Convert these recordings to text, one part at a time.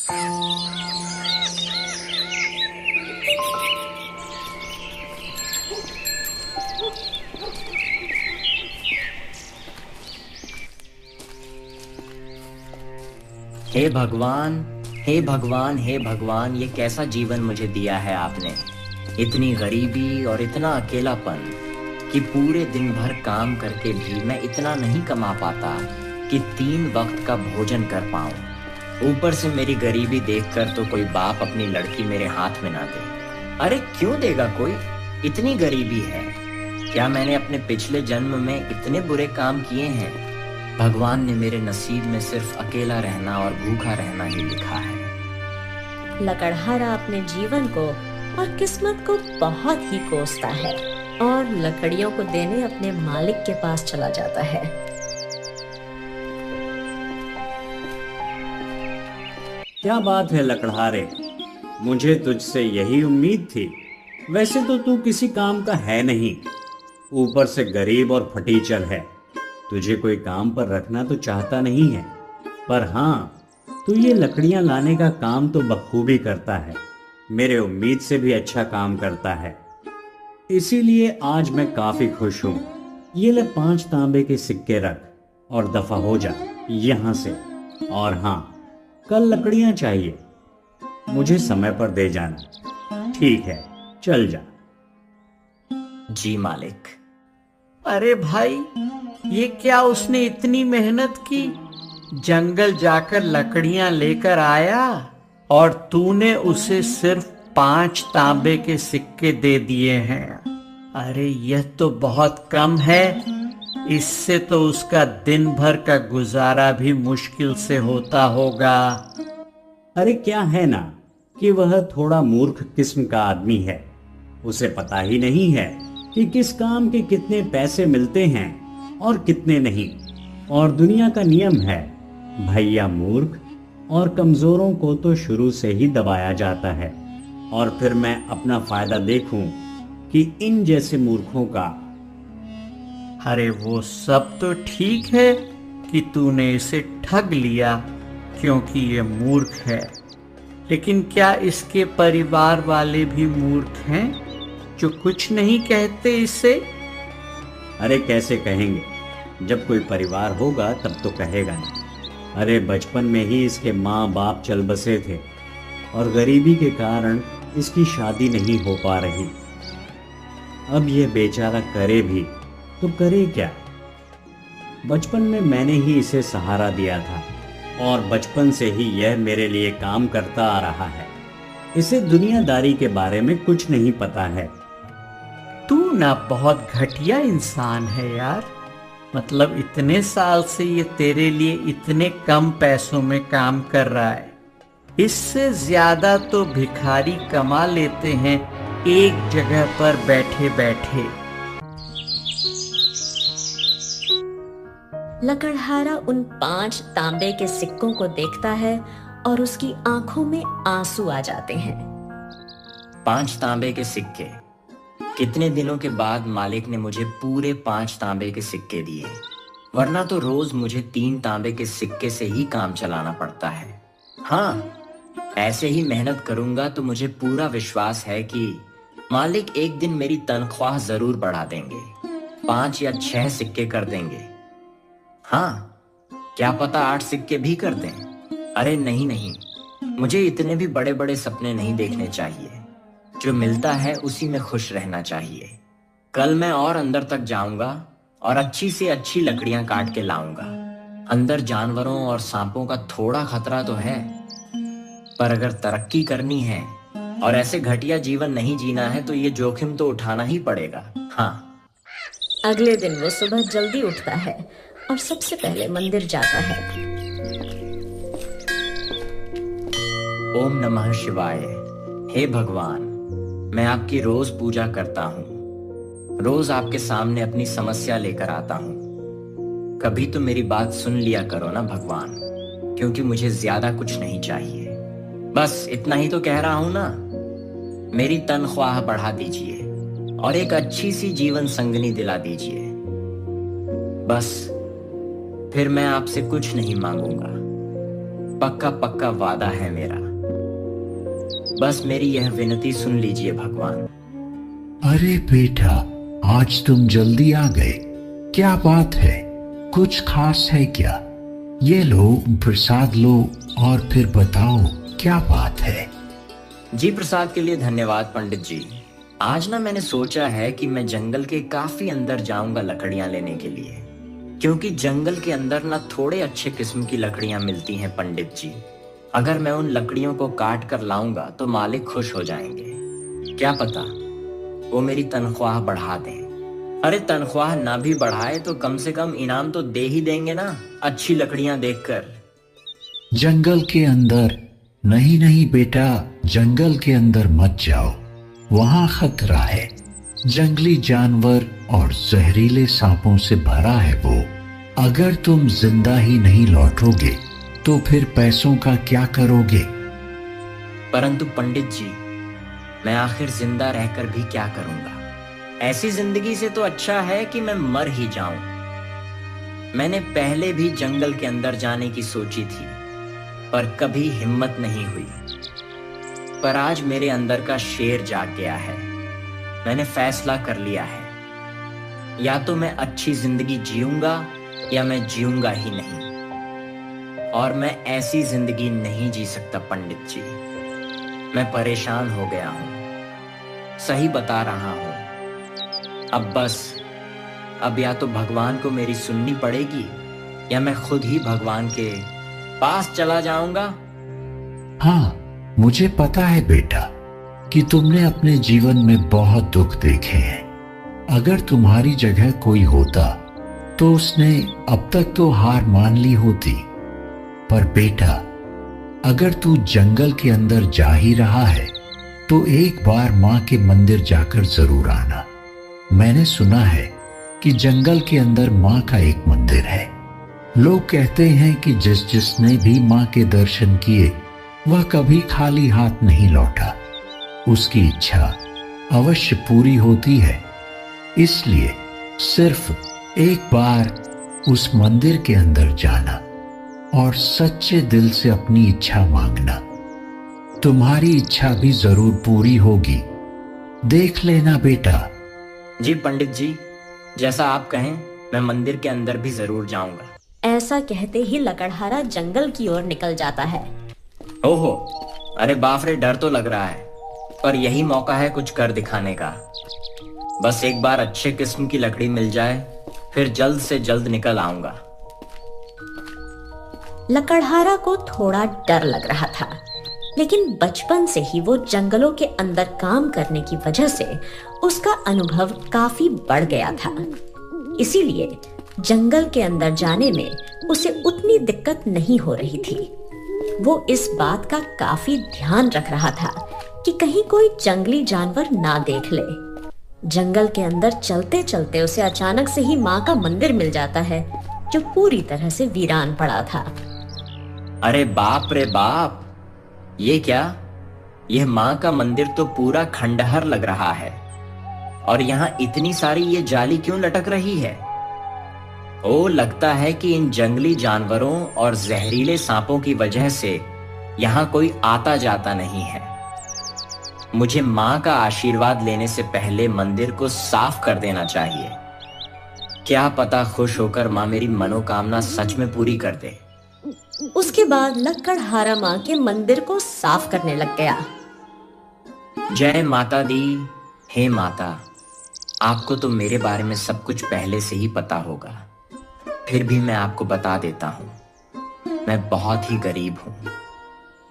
हे भगवान, हे भगवान, हे भगवान, ये कैसा जीवन मुझे दिया है आपने। इतनी गरीबी और इतना अकेलापन कि पूरे दिन भर काम करके भी मैं इतना नहीं कमा पाता कि 3 वक्त का भोजन कर पाऊं। ऊपर से मेरी गरीबी देखकर तो कोई बाप अपनी लड़की मेरे हाथ में ना दे। अरे क्यों देगा कोई, इतनी गरीबी है। क्या मैंने अपने पिछले जन्म में इतने बुरे काम किए हैं? भगवान ने मेरे नसीब में सिर्फ अकेला रहना और भूखा रहना ही लिखा है। लकड़हारा अपने जीवन को और किस्मत को बहुत ही कोसता है और लकड़ियों को देने अपने मालिक के पास चला जाता है। क्या बात है लकड़हारे, मुझे तुझसे यही उम्मीद थी। वैसे तो तू किसी काम का है नहीं, ऊपर से गरीब और फटीचर है। तुझे कोई काम पर रखना तो चाहता नहीं है, पर हाँ, तू ये लकड़ियां लाने का काम तो बखूबी करता है। मेरे उम्मीद से भी अच्छा काम करता है, इसीलिए आज मैं काफी खुश हूँ। ये ले 5 तांबे के सिक्के रख और दफा हो जा यहाँ से। और हाँ, कल लकड़ियां चाहिए, मुझे समय पर दे जाना। ठीक है, चल जा। जी मालिक। अरे भाई, ये क्या उसने इतनी मेहनत की, जंगल जाकर लकड़ियां लेकर आया और तूने उसे सिर्फ 5 तांबे के सिक्के दे दिए हैं। अरे यह तो बहुत कम है, इससे तो उसका दिन भर का गुजारा भी मुश्किल से होता होगा। अरे क्या है ना कि वह थोड़ा मूर्ख किस्म का आदमी है। उसे पता ही नहीं है कि किस काम के कितने पैसे मिलते हैं और कितने नहीं। और दुनिया का नियम है, भैया मूर्ख और कमजोरों को तो शुरू से ही दबाया जाता है। और फिर मैं अपना फायदा देखूं कि इन जैसे मूर्खों का। अरे वो सब तो ठीक है कि तूने इसे ठग लिया क्योंकि ये मूर्ख है, लेकिन क्या इसके परिवार वाले भी मूर्ख हैं जो कुछ नहीं कहते इसे? अरे कैसे कहेंगे, जब कोई परिवार होगा तब तो कहेगा ना। अरे बचपन में ही इसके माँ बाप चल बसे थे और गरीबी के कारण इसकी शादी नहीं हो पा रही। अब ये बेचारा करे भी तो करे क्या। बचपन में मैंने ही इसे सहारा दिया था और बचपन से ही यह मेरे लिए काम करता आ रहा है। इसे दुनियादारी के बारे में कुछ नहीं पता है। तू ना बहुत घटिया इंसान है यार। मतलब इतने साल से ये तेरे लिए इतने कम पैसों में काम कर रहा है। इससे ज्यादा तो भिखारी कमा लेते हैं एक जगह पर बैठे बैठे। लकड़हारा उन 5 तांबे के सिक्कों को देखता है और उसकी आंखों में आंसू आ जाते हैं। 5 तांबे के सिक्के। कितने दिनों के बाद मालिक ने मुझे पूरे 5 तांबे के सिक्के दिए, वरना तो रोज मुझे 3 तांबे के सिक्के से ही काम चलाना पड़ता है। हाँ, ऐसे ही मेहनत करूंगा तो मुझे पूरा विश्वास है कि मालिक एक दिन मेरी तनख्वाह जरूर बढ़ा देंगे, 5 या 6 सिक्के कर देंगे। हाँ, क्या पता 8 सिक्के भी कर दें। अरे नहीं नहीं, मुझे इतने भी बड़े बड़े सपने नहीं देखने चाहिए। जो मिलता है उसी में खुश रहना चाहिए। कल मैं और अंदर तक जाऊंगा और अच्छी से अच्छी लकड़ियां काट के लाऊंगा। अंदर जानवरों और सांपों का थोड़ा खतरा तो है, पर अगर तरक्की करनी है और ऐसे घटिया जीवन नहीं जीना है तो ये जोखिम तो उठाना ही पड़ेगा। हाँ। अगले दिन वो सुबह जल्दी उठता है और सबसे पहले मंदिर जाता है। ओम नमः शिवाय। हे भगवान, मैं आपकी रोज पूजा करता हूँ, रोज आपके सामने अपनी समस्या लेकर आता हूँ। कभी तो मेरी बात सुन लिया करो ना भगवान, क्योंकि मुझे ज्यादा कुछ नहीं चाहिए। बस इतना ही तो कह रहा हूं ना। मेरी तनख्वाह बढ़ा दीजिए और एक अच्छी सी जीवन संगनी दिला दीजिए। बस फिर मैं आपसे कुछ नहीं मांगूंगा। पक्का पक्का वादा है मेरा। बस मेरी यह विनती सुन लीजिए भगवान। अरे बेटा, आज तुम जल्दी आ गए, क्या बात है? कुछ खास है क्या? ये लो प्रसाद लो और फिर बताओ क्या बात है। जी प्रसाद के लिए धन्यवाद पंडित जी। आज ना मैंने सोचा है कि मैं जंगल के काफी अंदर जाऊंगा लकड़ियां लेने के लिए, क्योंकि जंगल के अंदर ना थोड़े अच्छे किस्म की लकड़ियां मिलती हैं पंडित जी। अगर मैं उन लकड़ियों को काट कर लाऊंगा तो मालिक खुश हो जाएंगे। क्या पता वो मेरी तनख्वाह बढ़ा दें। अरे तनख्वाह ना भी बढ़ाए तो कम से कम इनाम तो दे ही देंगे ना, अच्छी लकड़ियां देखकर। जंगल के अंदर? नहीं नहीं बेटा, जंगल के अंदर मत जाओ, वहां खतरा है। जंगली जानवर और जहरीले सांपों से भरा है वो। अगर तुम जिंदा ही नहीं लौटोगे तो फिर पैसों का क्या करोगे? परंतु पंडित जी, मैं आखिर जिंदा रहकर भी क्या करूंगा? ऐसी जिंदगी से तो अच्छा है कि मैं मर ही जाऊं। मैंने पहले भी जंगल के अंदर जाने की सोची थी, पर कभी हिम्मत नहीं हुई। पर आज मेरे अंदर का शेर जाग गया है। मैंने फैसला कर लिया है, या तो मैं अच्छी जिंदगी जीऊंगा या मैं जीऊंगा ही नहीं। और मैं ऐसी जिंदगी नहीं जी सकता पंडित जी। मैं परेशान हो गया हूं, सही बता रहा हूं। अब या तो भगवान को मेरी सुननी पड़ेगी या मैं खुद ही भगवान के पास चला जाऊंगा। हाँ, मुझे पता है बेटा कि तुमने अपने जीवन में बहुत दुख देखे हैं। अगर तुम्हारी जगह कोई होता तो उसने अब तक तो हार मान ली होती। पर बेटा, अगर तू जंगल के अंदर जा ही रहा है तो एक बार मां के मंदिर जाकर जरूर आना। मैंने सुना है कि जंगल के अंदर मां का एक मंदिर है। लोग कहते हैं कि जिसने भी मां के दर्शन किए वह कभी खाली हाथ नहीं लौटा। उसकी इच्छा अवश्य पूरी होती है। इसलिए सिर्फ एक बार उस मंदिर के अंदर जाना और सच्चे दिल से अपनी इच्छा मांगना। तुम्हारी इच्छा भी जरूर पूरी होगी, देख लेना बेटा। जी पंडित जी, जैसा आप कहें, मैं मंदिर के अंदर भी जरूर जाऊंगा। ऐसा कहते ही लकड़हारा जंगल की ओर निकल जाता है। ओहो, अरे बाप रे, डर तो लग रहा है, पर यही मौका है कुछ कर दिखाने का। बस एक बार अच्छे किस्म की लकड़ी मिल जाए, फिर जल्द से जल्द निकल आऊंगा। लकड़हारा को थोड़ा डर लग रहा था, लेकिन बचपन से ही वो जंगलों के अंदर काम करने की वजह से उसका अनुभव काफी बढ़ गया था। इसीलिए जंगल के अंदर जाने में उसे उतनी दिक्कत नहीं हो रही थी। वो इस बात का काफी ध्यान रख रहा था कि कहीं कोई जंगली जानवर ना देख ले। जंगल के अंदर चलते चलते उसे अचानक से ही माँ का मंदिर मिल जाता है, जो पूरी तरह से वीरान पड़ा था। अरे बाप रे बाप, ये क्या? यह माँ का मंदिर तो पूरा खंडहर लग रहा है। और यहाँ इतनी सारी ये जाली क्यों लटक रही है? ओ, लगता है कि इन जंगली जानवरों और जहरीले सांपों की वजह से यहाँ कोई आता जाता नहीं है। मुझे माँ का आशीर्वाद लेने से पहले मंदिर को साफ कर देना चाहिए। क्या पता खुश होकर माँ मेरी मनोकामना सच में पूरी कर दे। उसके बाद लकड़हारा माँ के मंदिर को साफ करने लग गया। जय माता दी। हे माता, आपको तो मेरे बारे में सब कुछ पहले से ही पता होगा, फिर भी मैं आपको बता देता हूँ। मैं बहुत ही गरीब हूँ।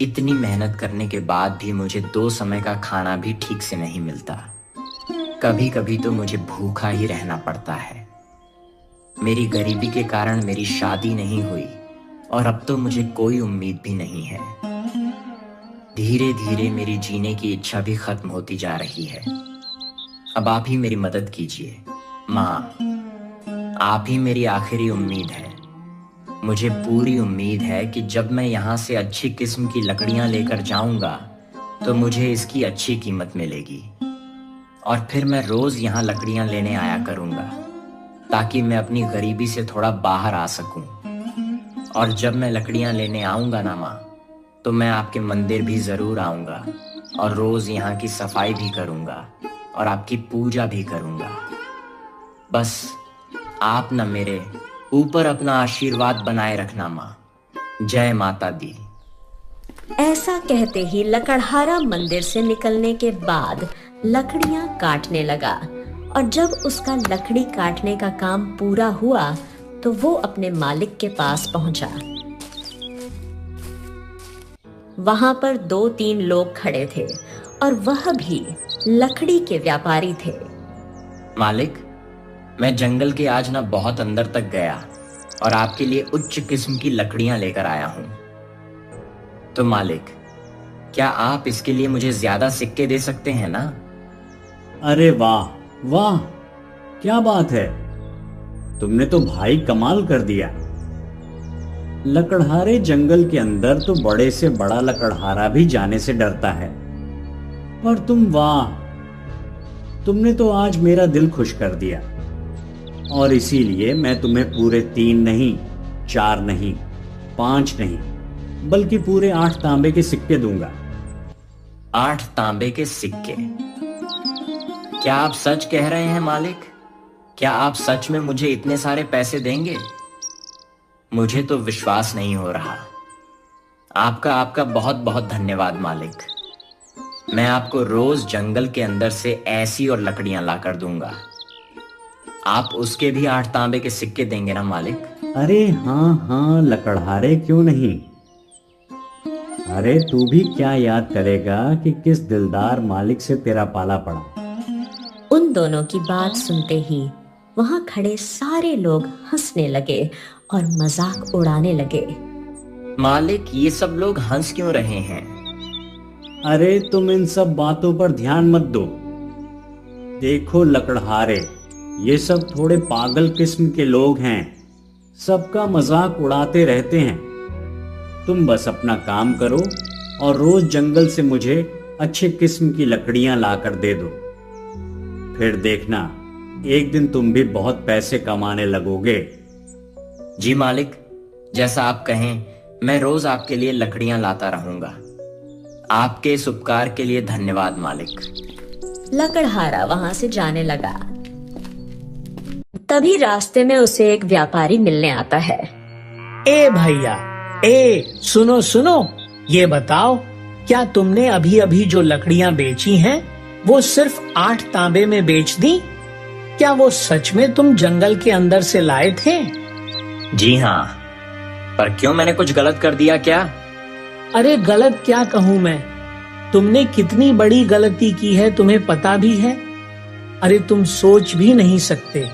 इतनी मेहनत करने के बाद भी मुझे 2 समय का खाना भी ठीक से नहीं मिलता। कभी कभी तो मुझे भूखा ही रहना पड़ता है। मेरी गरीबी के कारण मेरी शादी नहीं हुई और अब तो मुझे कोई उम्मीद भी नहीं है। धीरे धीरे मेरी जीने की इच्छा भी खत्म होती जा रही है। अब आप ही मेरी मदद कीजिए माँ। आप ही मेरी आखिरी उम्मीद है। मुझे पूरी उम्मीद है कि जब मैं यहाँ से अच्छी किस्म की लकड़ियाँ लेकर जाऊँगा तो मुझे इसकी अच्छी कीमत मिलेगी, और फिर मैं रोज़ यहाँ लकड़ियाँ लेने आया करूँगा, ताकि मैं अपनी गरीबी से थोड़ा बाहर आ सकूँ और जब मैं लकड़ियां लेने आऊंगा ना माँ, तो मैं आपके मंदिर भी जरूर आऊंगा और रोज यहाँ की सफाई भी करूंगा और आपकी पूजा भी करूंगा। बस आप ना मेरे ऊपर अपना आशीर्वाद बनाए रखना माँ। जय माता दी। ऐसा कहते ही लकड़हारा मंदिर से निकलने के बाद लकड़ियां काटने लगा, और जब उसका लकड़ी काटने का काम पूरा हुआ तो वो अपने मालिक के पास पहुंचा। वहां पर 2-3 लोग खड़े थे और वह भी लकड़ी के व्यापारी थे। मालिक, मैं जंगल के आज ना बहुत अंदर तक गया और आपके लिए उच्च किस्म की लकड़ियां लेकर आया हूं। तो मालिक, क्या आप इसके लिए मुझे ज्यादा सिक्के दे सकते हैं ना? अरे वाह वाह, क्या बात है, तुमने तो भाई कमाल कर दिया। लकड़हारे जंगल के अंदर तो बड़े से बड़ा लकड़हारा भी जाने से डरता है, पर तुमने तो आज मेरा दिल खुश कर दिया। और इसीलिए मैं तुम्हें पूरे 3 नहीं, 4 नहीं, 5 नहीं, बल्कि पूरे 8 तांबे के सिक्के दूंगा। 8 तांबे के सिक्के? क्या आप सच कह रहे हैं मालिक? क्या आप सच में मुझे इतने सारे पैसे देंगे? मुझे तो विश्वास नहीं हो रहा। आपका बहुत बहुत धन्यवाद मालिक। मैं आपको रोज जंगल के अंदर से ऐसी और लकड़ियां लाकर दूंगा। आप उसके भी 8 तांबे के सिक्के देंगे ना मालिक? अरे हाँ, लकड़हारे क्यों नहीं। अरे तू भी क्या याद करेगा कि किस दिलदार मालिक से तेरा पाला पड़ा। उन दोनों की बात सुनते ही वहां खड़े सारे लोग हंसने लगे और मजाक उड़ाने लगे। मालिक, ये सब लोग हंस क्यों रहे हैं? अरे तुम इन सब बातों पर ध्यान मत दो। देखो लकड़हारे, ये सब थोड़े पागल किस्म के लोग हैं, सबका मजाक उड़ाते रहते हैं। तुम बस अपना काम करो और रोज जंगल से मुझे अच्छे किस्म की लकड़ियां लाकर दे दो। फिर देखना, एक दिन तुम भी बहुत पैसे कमाने लगोगे। जी मालिक, जैसा आप कहें, मैं रोज आपके लिए लकड़ियां लाता रहूंगा। आपके इस उपकार के लिए धन्यवाद मालिक। लकड़हारा वहां से जाने लगा। तभी रास्ते में उसे एक व्यापारी मिलने आता है। ए भैया, सुनो सुनो, ये बताओ, क्या तुमने अभी अभी जो लकड़ियां बेची हैं वो सिर्फ 8 तांबे में बेच दी? क्या वो सच में तुम जंगल के अंदर से लाए थे? जी हाँ, पर क्यों, मैंने कुछ गलत कर दिया क्या? अरे गलत क्या कहूँ मैं, तुमने कितनी बड़ी गलती की है तुम्हें पता भी है? अरे तुम सोच भी नहीं सकते,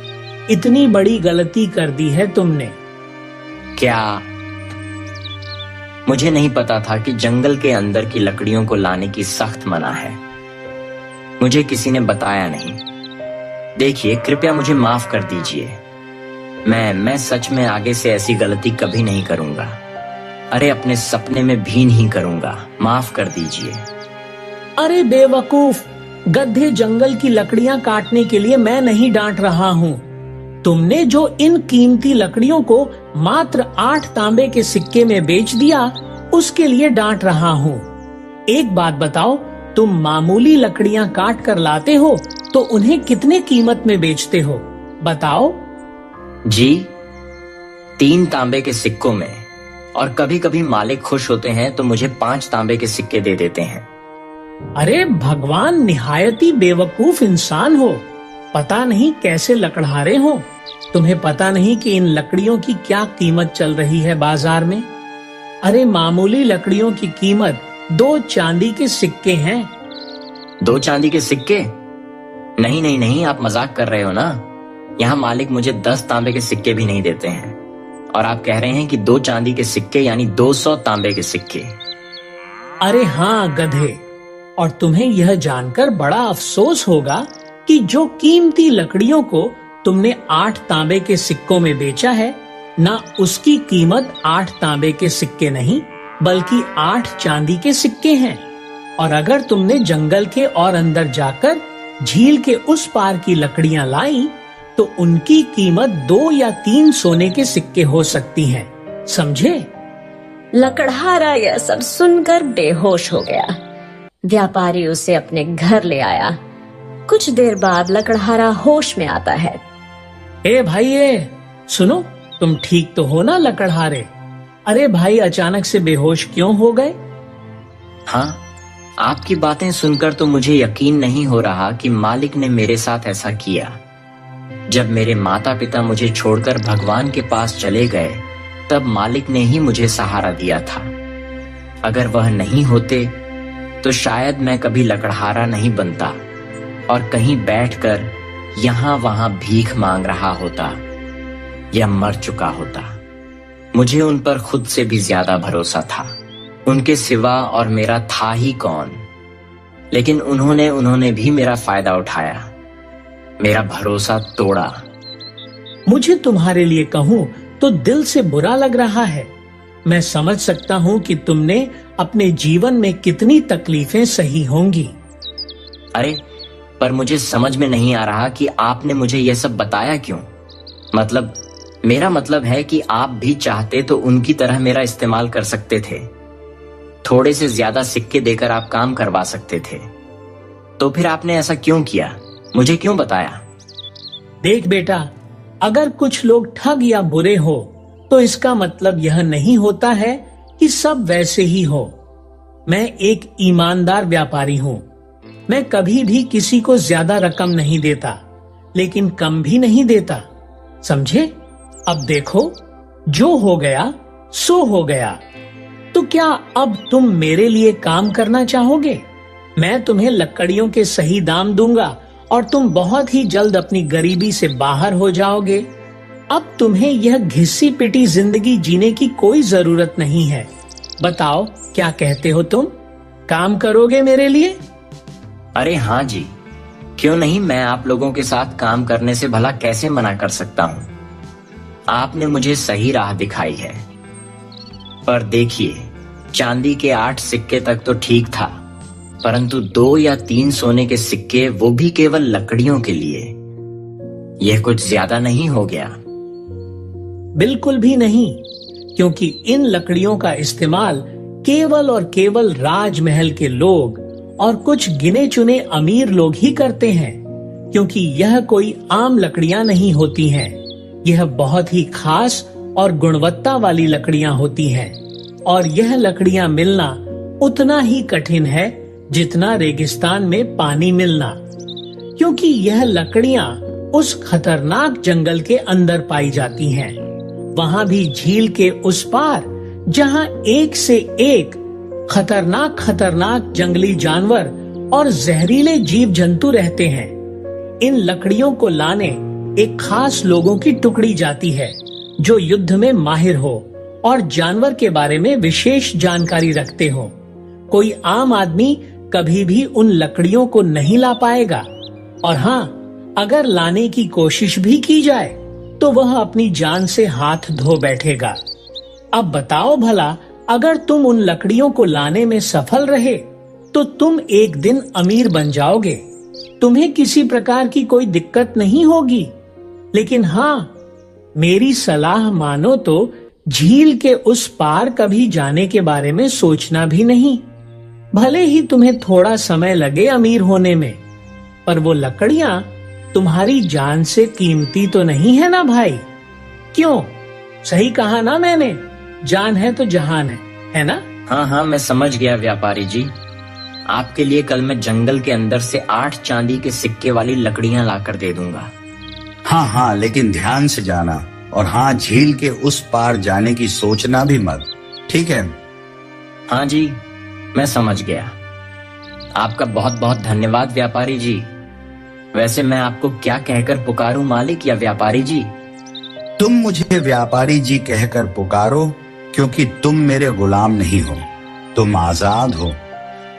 इतनी बड़ी गलती कर दी है तुमने। क्या? मुझे नहीं पता था कि जंगल के अंदर की लकड़ियों को लाने की सख्त मना है। मुझे किसी ने बताया नहीं। देखिए, कृपया मुझे माफ कर दीजिए। मैं सच में आगे से ऐसी गलती कभी नहीं करूंगा। अरे अपने सपने में भी नहीं करूंगा। माफ कर दीजिए। अरे बेवकूफ, गधे, जंगल की लकड़ियां काटने के लिए मैं नहीं डांट रहा हूँ। तुमने जो इन कीमती लकड़ियों को मात्र 8 तांबे के सिक्के में बेच दिया, उसके लिए डांट रहा हूँ। एक बात बताओ, तुम मामूली लकड़ियां काट कर लाते हो तो उन्हें कितने कीमत में बेचते हो, बताओ? जी, 3 तांबे के सिक्कों में, और कभी कभी मालिक खुश होते हैं तो मुझे 5 तांबे के सिक्के दे देते हैं। अरे भगवान, निहायती बेवकूफ इंसान हो। पता नहीं कैसे लकड़हारे हो। तुम्हें पता नहीं कि इन लकड़ियों की क्या कीमत चल रही है बाजार में? अरे मामूली लकड़ियों की कीमत 2 चांदी के सिक्के हैं। 2 चांदी के सिक्के? नहीं नहीं नहीं, आप मजाक कर रहे हो ना। यहाँ मालिक मुझे 10 तांबे के सिक्के भी नहीं देते हैं, और आप कह रहे हैं कि 2 चांदी के सिक्के यानी 200 तांबे के सिक्के। अरे हाँ गधे, और तुम्हें यह जानकर बड़ा अफसोस होगा कि जो कीमती लकड़ियों को तुमने 8 तांबे के सिक्कों में बेचा है, ना उसकी कीमत 8 तांबे के सिक्के नहीं बल्कि 8 चांदी के सिक्के हैं। और अगर तुमने जंगल के और अंदर जाकर झील के उस पार की लकड़ियां लाई तो उनकी कीमत 2 या 3 सोने के सिक्के हो सकती हैं। समझे? लकड़हारा यह सब सुनकर बेहोश हो गया। व्यापारी उसे अपने घर ले आया। कुछ देर बाद लकड़हारा होश में आता है। ए भाई, सुनो, तुम ठीक तो हो ना लकड़हारे? अरे भाई, अचानक से बेहोश क्यों हो गए? हाँ, आपकी बातें सुनकर तो मुझे यकीन नहीं हो रहा कि मालिक ने मेरे साथ ऐसा किया। जब मेरे माता पिता मुझे छोड़कर भगवान के पास चले गए, तब मालिक ने ही मुझे सहारा दिया था। अगर वह नहीं होते तो शायद मैं कभी लकड़हारा नहीं बनता और कहीं बैठकर यहां वहां भीख मांग रहा होता या मर चुका होता। मुझे उन पर खुद से भी ज्यादा भरोसा था। उनके सिवा और मेरा था ही कौन। लेकिन उन्होंने भी मेरा फायदा उठाया, मेरा भरोसा तोड़ा। मुझे तुम्हारे लिए कहूं तो दिल से बुरा लग रहा है। मैं समझ सकता हूं कि तुमने अपने जीवन में कितनी तकलीफें सही होंगी। अरे, पर मुझे समझ में नहीं आ रहा कि आपने मुझे यह सब बताया क्यों। मेरा मतलब है कि आप भी चाहते तो उनकी तरह मेरा इस्तेमाल कर सकते थे। थोड़े से ज्यादा सिक्के देकर आप काम करवा सकते थे। तो फिर आपने ऐसा क्यों किया? मुझे क्यों बताया? देख बेटा, अगर कुछ लोग ठग या बुरे हो तो इसका मतलब यह नहीं होता है कि सब वैसे ही हो। मैं एक ईमानदार व्यापारी हूँ। मैं कभी भी किसी को ज्यादा रकम नहीं देता, लेकिन कम भी नहीं देता। समझे? अब देखो, जो हो गया सो हो गया। तो क्या अब तुम मेरे लिए काम करना चाहोगे? मैं तुम्हें लकड़ियों के सही दाम दूंगा और तुम बहुत ही जल्द अपनी गरीबी से बाहर हो जाओगे। अब तुम्हें यह घिसी पिटी जिंदगी जीने की कोई जरूरत नहीं है। बताओ, क्या कहते हो तुम? काम करोगे मेरे लिए? अरे हाँ जी, क्यों नहीं। मैं आप लोगों के साथ काम करने से भला कैसे मना कर सकता हूँ। आपने मुझे सही राह दिखाई है। पर देखिए, चांदी के 8 सिक्के तक तो ठीक था, परंतु 2 या 3 सोने के सिक्के, वो भी केवल लकड़ियों के लिए, यह कुछ ज्यादा नहीं हो गया? बिल्कुल भी नहीं, क्योंकि इन लकड़ियों का इस्तेमाल केवल और केवल राजमहल के लोग और कुछ गिने चुने अमीर लोग ही करते हैं। क्योंकि यह कोई आम लकड़ियां नहीं होती हैं। यह बहुत ही खास और गुणवत्ता वाली लकड़ियां होती हैं, और यह लकड़ियां मिलना उतना ही कठिन है जितना रेगिस्तान में पानी मिलना। क्योंकि यह लकड़ियां उस खतरनाक जंगल के अंदर पाई जाती हैं। वहां भी झील के उस पार, जहां एक से एक खतरनाक जंगली जानवर और जहरीले जीव जंतु रहते हैं। इन लकड़ियों को लाने एक खास लोगों की टुकड़ी जाती है, जो युद्ध में माहिर हो और जानवर के बारे में विशेष जानकारी रखते हो। कोई आम आदमी कभी भी उन लकड़ियों को नहीं ला पाएगा, और हाँ, अगर लाने की कोशिश भी की जाए तो वह अपनी जान से हाथ धो बैठेगा। अब बताओ भला, अगर तुम उन लकड़ियों को लाने में सफल रहे तो तुम एक दिन अमीर बन जाओगे। तुम्हें किसी प्रकार की कोई दिक्कत नहीं होगी। लेकिन हाँ, मेरी सलाह मानो तो झील के उस पार कभी जाने के बारे में सोचना भी नहीं। भले ही तुम्हें थोड़ा समय लगे अमीर होने में, पर वो लकड़ियां तुम्हारी जान से कीमती तो नहीं है ना भाई? क्यों? सही कहा ना मैंने? जान है तो जहान है ना? हाँ, मैं समझ गया व्यापारी जी। आपके लिए कल मैं जंगल के अंदर से 8 चांदी के सिक्के वाली लकड़ियां लाकर दे दूंगा। हाँ, लेकिन ध्यान से जाना, और हाँ, झील के उस पार जाने की सोचना भी मत, ठीक है? हाँ जी, मैं समझ गया। आपका बहुत बहुत धन्यवाद व्यापारी जी। वैसे मैं आपको क्या कहकर पुकारूं, मालिक या व्यापारी जी? तुम मुझे व्यापारी जी कहकर पुकारो, क्योंकि तुम मेरे गुलाम नहीं हो, तुम आजाद हो।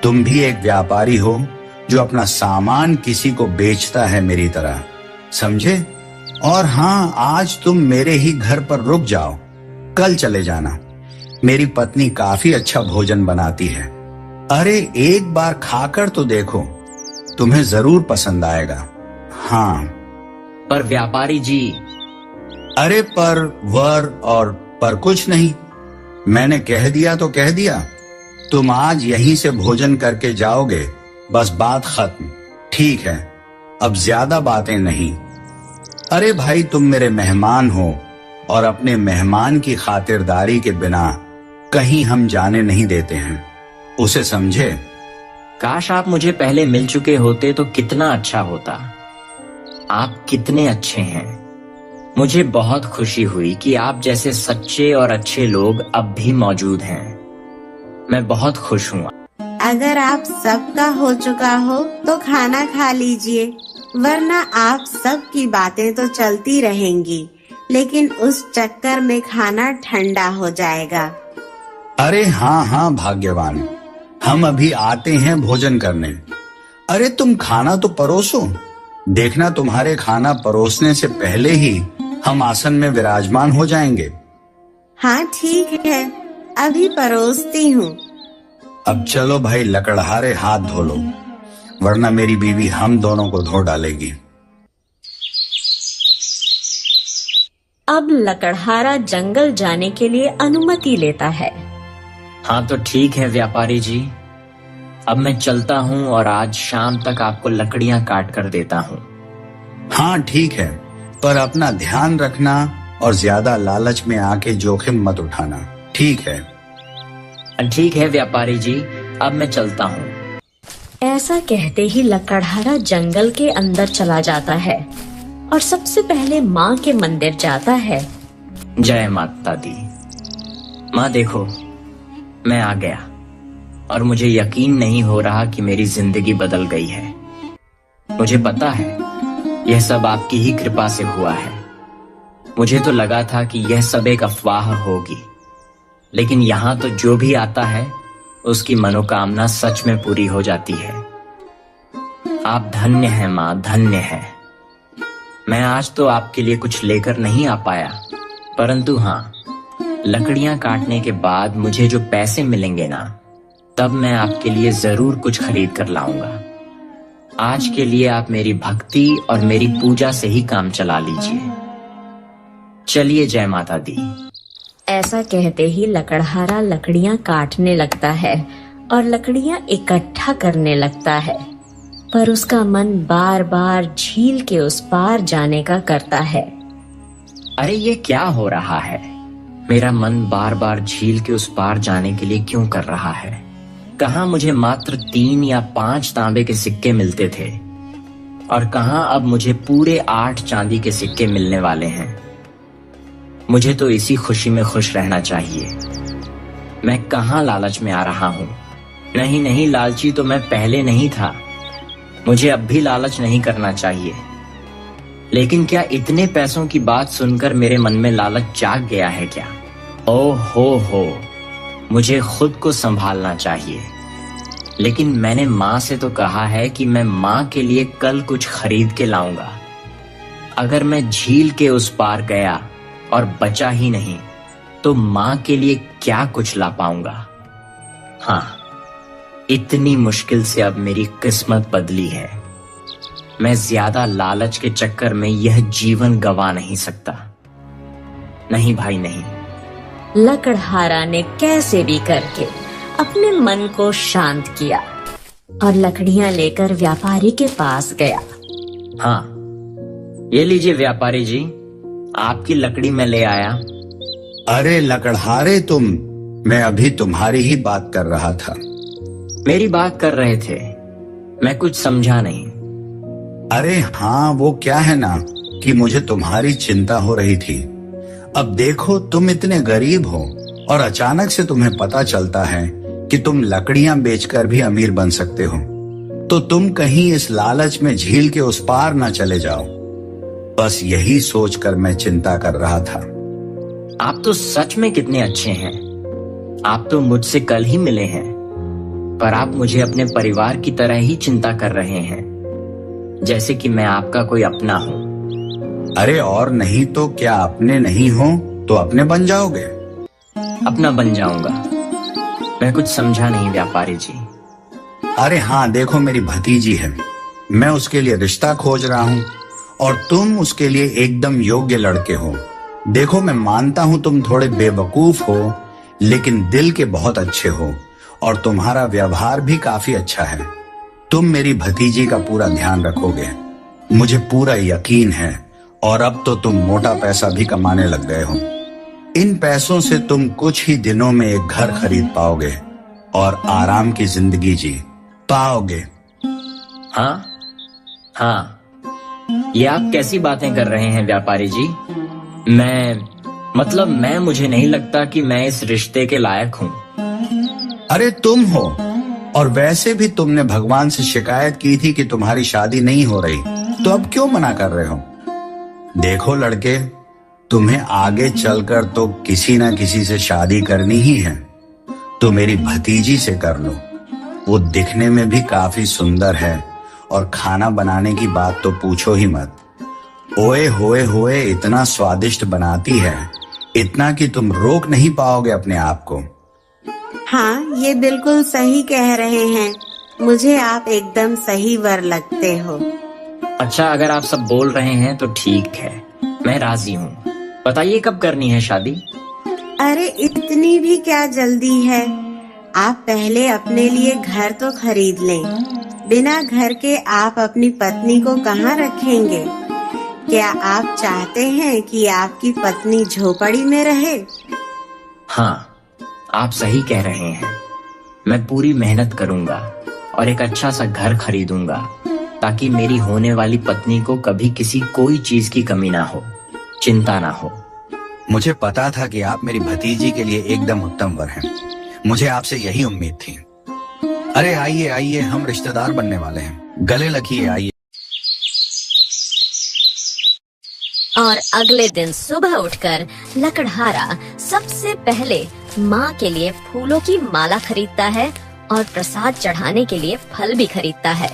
तुम भी एक व्यापारी हो जो अपना सामान किसी को बेचता है मेरी तरह, समझे? और हाँ, आज तुम मेरे ही घर पर रुक जाओ, कल चले जाना। मेरी पत्नी काफी अच्छा भोजन बनाती है। अरे, एक बार खाकर तो देखो, तुम्हें जरूर पसंद आएगा। हाँ। पर व्यापारी जी। अरे, पर वर और पर कुछ नहीं, मैंने कह दिया तो कह दिया। तुम आज यहीं से भोजन करके जाओगे, बस बात खत्म। ठीक है, अब ज्यादा बातें नहीं। अरे भाई, तुम मेरे मेहमान हो और अपने मेहमान की खातिरदारी के बिना कहीं हम जाने नहीं देते हैं, उसे समझे? काश आप मुझे पहले मिल चुके होते तो कितना अच्छा होता। आप कितने अच्छे हैं। मुझे बहुत खुशी हुई कि आप जैसे सच्चे और अच्छे लोग अब भी मौजूद हैं। मैं बहुत खुश हूँ। अगर आप सबका हो चुका हो तो खाना खा लीजिए, वरना आप सब की बातें तो चलती रहेंगी, लेकिन उस चक्कर में खाना ठंडा हो जाएगा। अरे हाँ हाँ भाग्यवान, हम अभी आते हैं भोजन करने। अरे तुम खाना तो परोसो। देखना, तुम्हारे खाना परोसने से पहले ही हम आसन में विराजमान हो जाएंगे। हाँ ठीक है, अभी परोसती हूँ। अब चलो भाई, लकड़हारे हाथ धो लो, वरना मेरी बीवी हम दोनों को धो डालेगी। अब लकड़हारा जंगल जाने के लिए अनुमति लेता है। हाँ तो ठीक है व्यापारी जी, अब मैं चलता हूँ और आज शाम तक आपको लकड़ियां काट कर देता हूँ। हाँ ठीक है, पर अपना ध्यान रखना और ज्यादा लालच में आके जोखिम मत उठाना, ठीक है? ठीक है व्यापारी जी, अब मैं चलता हूँ। ऐसा कहते ही लकड़हारा जंगल के अंदर चला जाता है और सबसे पहले माँ के मंदिर जाता है। जय माता दी। माँ देखो, मैं आ गया और मुझे यकीन नहीं हो रहा कि मेरी जिंदगी बदल गई है। मुझे पता है यह सब आपकी ही कृपा से हुआ है। मुझे तो लगा था कि यह सब एक अफवाह होगी, लेकिन यहाँ तो जो भी आता है उसकी मनोकामना सच में पूरी हो जाती है। आप धन्य हैं माँ, धन्य हैं। मैं आज तो आपके लिए कुछ लेकर नहीं आ पाया, परंतु हाँ, लकड़ियां काटने के बाद मुझे जो पैसे मिलेंगे ना, तब मैं आपके लिए जरूर कुछ खरीद कर लाऊंगा। आज के लिए आप मेरी भक्ति और मेरी पूजा से ही काम चला लीजिए। चलिए, जय माता दी। ऐसा कहते ही लकड़हारा लकड़ियां काटने लगता है और लकड़ियां इकट्ठा करने लगता है, पर उसका मन बार बार झील के उस पार जाने का करता है। अरे ये क्या हो रहा है? मेरा मन बार बार झील के उस पार जाने के लिए क्यों कर रहा है? कहाँ मुझे मात्र 3 या 5 तांबे के सिक्के मिलते थे और कहाँ अब मुझे पूरे 8 चांदी के सिक्के मिलने वाले हैं। मुझे तो इसी खुशी में खुश रहना चाहिए। मैं कहाँ लालच में आ रहा हूँ? नहीं नहीं, लालची तो मैं पहले नहीं था। मुझे अब भी लालच नहीं करना चाहिए। लेकिन क्या इतने पैसों की बात सुनकर मेरे मन में लालच जाग गया है क्या? ओह हो, मुझे खुद को संभालना चाहिए। लेकिन मैंने माँ से तो कहा है कि मैं माँ के लिए कल कुछ खरीद के लाऊंगा। अगर मैं झील के उस पार गया और बचा ही नहीं, तो माँ के लिए क्या कुछ ला पाऊंगा? हाँ, इतनी मुश्किल से अब मेरी किस्मत बदली है। मैं ज्यादा लालच के चक्कर में यह जीवन गवा नहीं सकता। नहीं भाई नहीं। लकड़हारा ने कैसे भी करके अपने मन को शांत किया और लकड़ियां लेकर व्यापारी के पास गया। हाँ, ये लीजिए व्यापारी जी, आपकी लकड़ी मैं ले आया। अरे लकड़हारे तुम, मैं अभी तुम्हारी ही बात कर रहा था। मेरी बात कर रहे थे? मैं कुछ समझा नहीं। अरे हाँ, वो क्या है ना कि मुझे तुम्हारी चिंता हो रही थी। अब देखो, तुम इतने गरीब हो और अचानक से तुम्हें पता चलता है कि तुम लकड़ियां बेचकर भी अमीर बन सकते हो, तो तुम कहीं इस लालच में झील के उस पार ना चले जाओ। बस यही सोचकर मैं चिंता कर रहा था। आप तो सच में कितने अच्छे हैं। आप तो मुझसे कल ही मिले हैं, पर आप मुझे अपने परिवार की तरह ही चिंता कर रहे हैं, जैसे कि मैं आपका कोई अपना हूँ। अरे और नहीं तो क्या, अपने नहीं हो तो अपने बन जाओगे। अपना बन जाऊंगा? मैं कुछ समझा नहीं व्यापारी जी। अरे हाँ, देखो मेरी भतीजी है, मैं उसके लिए रिश्ता खोज रहा हूँ और तुम उसके लिए एकदम योग्य लड़के हो। देखो, मैं मानता हूं तुम थोड़े बेवकूफ हो, लेकिन दिल के बहुत अच्छे हो और तुम्हारा व्यवहार भी काफी अच्छा है। तुम मेरी भतीजी का पूरा ध्यान रखोगे, मुझे पूरा यकीन है। और अब तो तुम मोटा पैसा भी कमाने लग गए हो। इन पैसों से तुम कुछ ही दिनों में एक घर खरीद पाओगे और आराम की जिंदगी जी पाओगे। हाँ हाँ, ये आप कैसी बातें कर रहे हैं व्यापारी जी? मुझे नहीं लगता कि मैं इस रिश्ते के लायक हूँ। अरे तुम हो, और वैसे भी तुमने भगवान से शिकायत की थी कि तुम्हारी शादी नहीं हो रही, तो अब क्यों मना कर रहे हो? देखो लड़के, तुम्हें आगे चलकर तो किसी ना किसी से शादी करनी ही है, तो मेरी भतीजी से कर लो। वो दिखने में भी काफी सुंदर है और खाना बनाने की बात तो पूछो ही मत। ओए होए होए, इतना स्वादिष्ट बनाती है, इतना कि तुम रोक नहीं पाओगे अपने आप को। हाँ, ये बिल्कुल सही कह रहे हैं। मुझे आप एकदम सही वर लगते हो। अच्छा, अगर आप सब बोल रहे हैं तो ठीक है, मैं राजी हूँ। बताइए कब करनी है शादी? अरे इतनी भी क्या जल्दी है? आप पहले अपने लिए घर तो खरीद लें। बिना घर के आप अपनी पत्नी को कहाँ रखेंगे? क्या आप चाहते हैं कि आपकी पत्नी झोपड़ी में रहे? हाँ, आप सही कह रहे हैं। मैं पूरी मेहनत करूंगा और एक अच्छा सा घर खरीदूंगा ताकि मेरी होने वाली पत्नी को कभी किसी कोई चीज की कमी ना हो, चिंता ना हो। मुझे पता था कि आप मेरी भतीजी के लिए एकदम उत्तम वर हैं। मुझे आपसे यही उम्मीद थी। अरे आइए आइए, हम रिश्तेदार बनने वाले हैं, गले लगिए, आइए। और अगले दिन सुबह उठकर लकड़हारा सबसे पहले माँ के लिए फूलों की माला खरीदता है और प्रसाद चढ़ाने के लिए फल भी खरीदता है।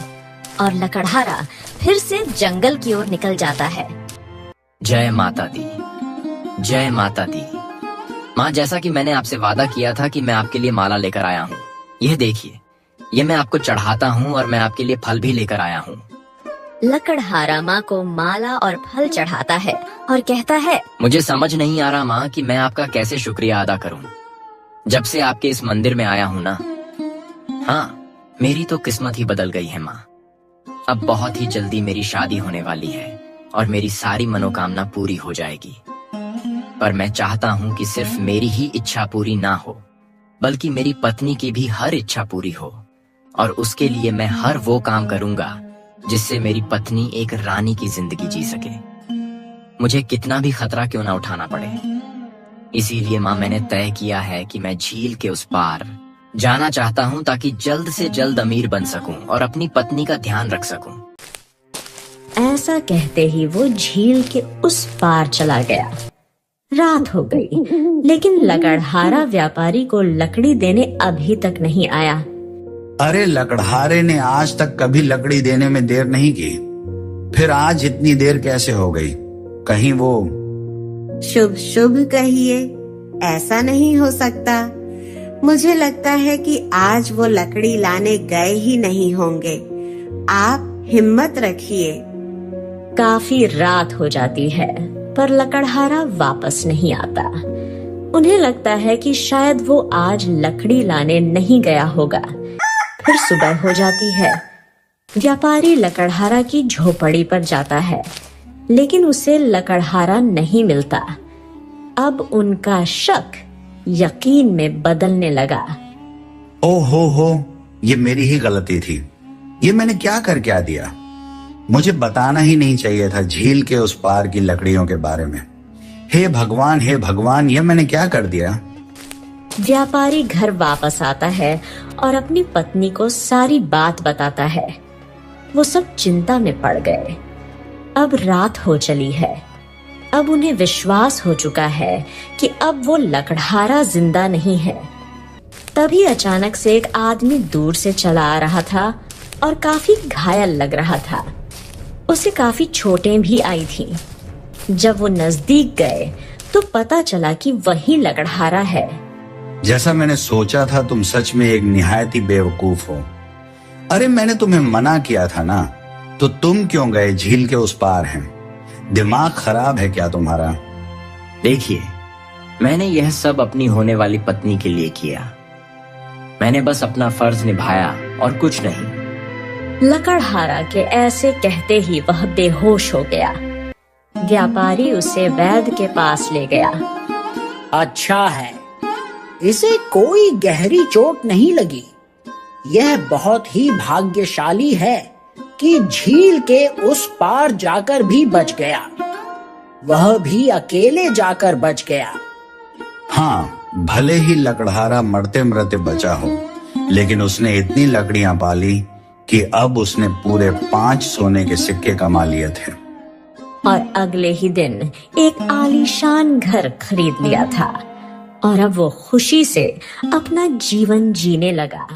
और लकड़हारा फिर से जंगल की ओर निकल जाता है। जय माता दी, जय माता दी। माँ, जैसा कि मैंने आपसे वादा किया था कि मैं आपके लिए माला लेकर आया हूँ। यह देखिए, ये मैं आपको चढ़ाता हूँ और मैं आपके लिए फल भी लेकर आया हूँ। लकड़हारा माँ को माला और फल चढ़ाता है और कहता है, मुझे समझ नहीं आ रहा माँ कि मैं आपका कैसे शुक्रिया अदा करूँ। जब से आपके इस मंदिर में आया हूँ ना, हाँ, मेरी तो किस्मत ही बदल गई है माँ। अब बहुत ही जल्दी मेरी शादी होने वाली है और मेरी सारी मनोकामना पूरी हो जाएगी। पर मैं चाहता हूँ कि सिर्फ मेरी ही इच्छा पूरी ना हो, बल्कि मेरी पत्नी की भी हर इच्छा पूरी हो। और उसके लिए मैं हर वो काम करूंगा जिससे मेरी पत्नी एक रानी की जिंदगी जी सके, मुझे कितना भी खतरा क्यों ना उठाना पड़े। इसीलिए माँ, मैंने तय किया है कि मैं झील के उस पार जाना चाहता हूँ ताकि जल्द से जल्द अमीर बन सकूं और अपनी पत्नी का ध्यान रख सकूं। ऐसा कहते ही वो झील के उस पार चला गया। रात हो गई, लेकिन लकड़हारा व्यापारी को लकड़ी देने अभी तक नहीं आया। अरे लकड़हारे ने आज तक कभी लकड़ी देने में देर नहीं की, फिर आज इतनी देर कैसे हो गई? कहीं वो शुभ शुभ कहिए, ऐसा नहीं हो सकता। मुझे लगता है कि आज वो लकड़ी लाने गए ही नहीं होंगे। आप हिम्मत रखिए। काफी रात हो जाती है, पर लकड़हारा वापस नहीं आता। उन्हें लगता है कि शायद वो आज लकड़ी लाने नहीं गया होगा। फिर सुबह हो जाती है। व्यापारी लकड़हारा की झोपड़ी पर जाता है, लेकिन उसे लकड़हारा नहीं मिलता। अब उनका शक यकीन में बदलने लगा। ओ हो, ये मेरी ही गलती थी। ये मैंने क्या कर क्या दिया? मुझे बताना ही नहीं चाहिए था झील के उस पार की लकड़ियों के बारे में। हे भगवान, ये मैंने क्या कर दिया? व्यापारी घर वापस आता है और अपनी पत्नी को सारी बात बताता है। वो सब चिंता में पड़ गए। अब रात हो चली है। अब उन्हें विश्वास हो चुका है कि अब वो लकड़हारा जिंदा नहीं है। तभी अचानक से एक आदमी दूर से चला आ रहा था और काफी घायल लग रहा था। उसे काफी चोटें भी आई थी। जब वो नजदीक गए तो पता चला कि वही लकड़हारा है। जैसा मैंने सोचा था, तुम सच में एक निहायत ही बेवकूफ हो। अरे मैंने तुम्हें मना किया था ना, तो तुम क्यों गए? झील के उस पार हैं। दिमाग खराब है क्या तुम्हारा? देखिए, मैंने यह सब अपनी होने वाली पत्नी के लिए किया। मैंने बस अपना फर्ज निभाया और कुछ नहीं। लकड़हारा के ऐसे कहते ही वह बेहोश हो गया। व्यापारी उसे वैद्य के पास ले गया। अच्छा है, इसे कोई गहरी चोट नहीं लगी। यह बहुत ही भाग्यशाली है कि झील के उस पार जाकर भी बच गया, वह भी अकेले जाकर बच गया। हाँ, भले ही लकड़हारा मरते मरते बचा हो, लेकिन उसने इतनी लकड़ियां पाली कि अब उसने पूरे 5 सोने के सिक्के कमा लिए थे। और अगले ही दिन एक आलीशान घर खरीद लिया था और अब वो खुशी से अपना जीवन जीने लगा।